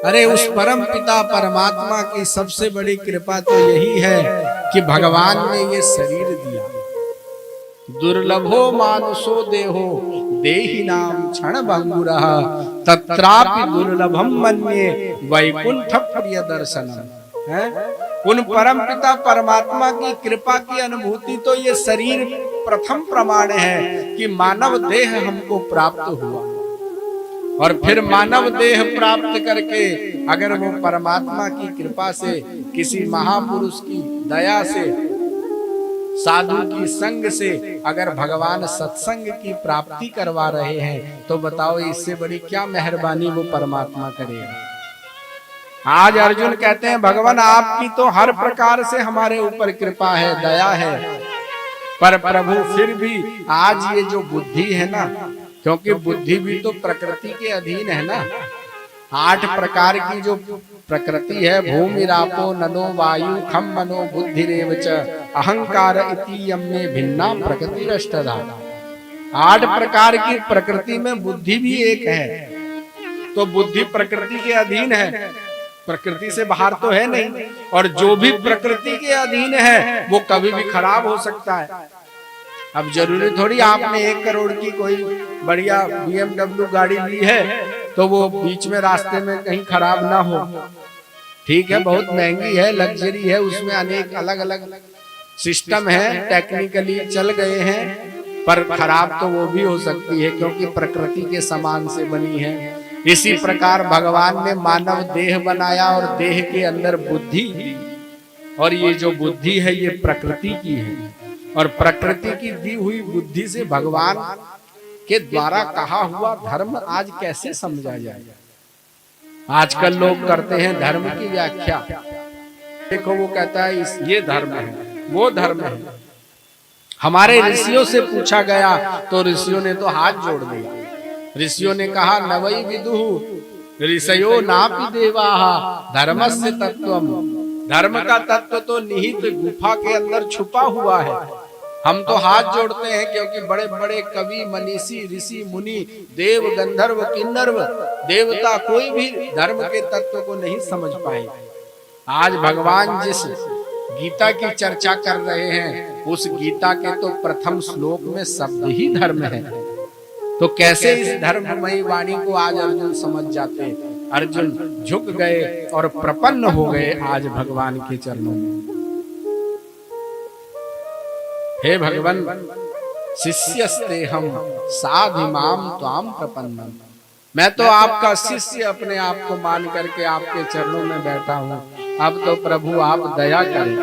अरे उस परम पिता परमात्मा की सबसे बड़ी कृपा तो यही है कि भगवान ने ये शरीर दिया। दुर्लभो मानुषो देहो देहि नाम क्षण भंगुरः तत्रापि दुर्लभम मन्ये वैकुंठ प्रिय दर्शनम। है उन परम पिता परमात्मा की कृपा की अनुभूति तो ये शरीर प्रथम प्रमाण है कि मानव देह हमको प्राप्त हुआ, और फिर मानव देह प्राप्त करके अगर वो परमात्मा की कृपा से, किसी महापुरुष की दया से, साधु की संग से अगर भगवान सत्संग की प्राप्ति करवा रहे हैं तो बताओ इससे बड़ी क्या मेहरबानी वो परमात्मा करेगा। आज अर्जुन कहते हैं भगवान आपकी तो हर प्रकार से हमारे ऊपर कृपा है, दया है, पर प्रभु फिर भी आज ये जो बुद्धि है ना, क्योंकि बुद्धि भी तो प्रकृति के अधीन है ना। 8 प्रकार की जो प्रकृति है, भूमि रापो नलो वायु खम मनो बुद्धिरेव च अहंकार इति यम्मे भिन्ना प्रकृति अष्टधा। 8 प्रकार की प्रकृति में बुद्धि भी एक है, तो बुद्धि प्रकृति के अधीन है, प्रकृति से बाहर तो है नहीं। और जो भी प्रकृति के अधीन है वो कभी भी खराब हो सकता है। अब जरूरी थोड़ी आपने 1 करोड़ की कोई बढ़िया BMW गाड़ी ली है तो वो बीच में रास्ते में कहीं खराब ना हो। ठीक है, बहुत महंगी है, लग्जरी है, उसमें अनेक अलग अलग सिस्टम है, टेक्निकली चल गए हैं, पर खराब तो वो भी हो सकती है क्योंकि प्रकृति के समान से बनी है। इसी प्रकार भगवान ने मानव देह बनाया और देह के अंदर बुद्धि दी, और ये जो बुद्धि है ये प्रकृति की है, और प्रकृति की दी हुई बुद्धि से भगवान के द्वारा कहा हुआ धर्म आज कैसे समझा जाए। आजकल लोग करते हैं धर्म की व्याख्या, देखो वो कहता है ये धर्म है, वो धर्म है। हमारे ऋषियों से पूछा गया तो ऋषियों ने तो हाथ जोड़ दिया। ऋषियों ने कहा नवै विदुः ऋषयो नापि देवाः धर्मस्य तत्वम्। धर्म का तत्व तो निहित गुफा के अंदर छुपा हुआ है। हम तो हाथ जोड़ते हैं क्योंकि बड़े बड़े कवि मनीषी ऋषि मुनि देव गंधर्व किन्नर देवता कोई भी धर्म के तत्व को नहीं समझ पाए। आज भगवान जिस गीता की चर्चा कर रहे हैं उस गीता के तो प्रथम श्लोक में शब्द ही धर्म है, तो कैसे इस धर्ममयी वाणी को आज अर्जुन समझ जाते। अर्जुन झुक गए और प्रपन्न हो गए आज भगवान के चरणों में। हे भगवान शिष्यस्ते हम साधिमाम त्वाम प्रपन्नम। मैं तो आपका शिष्य अपने आप को मान करके आपके चरणों में बैठा हूँ। अब तो प्रभु आप दया करें।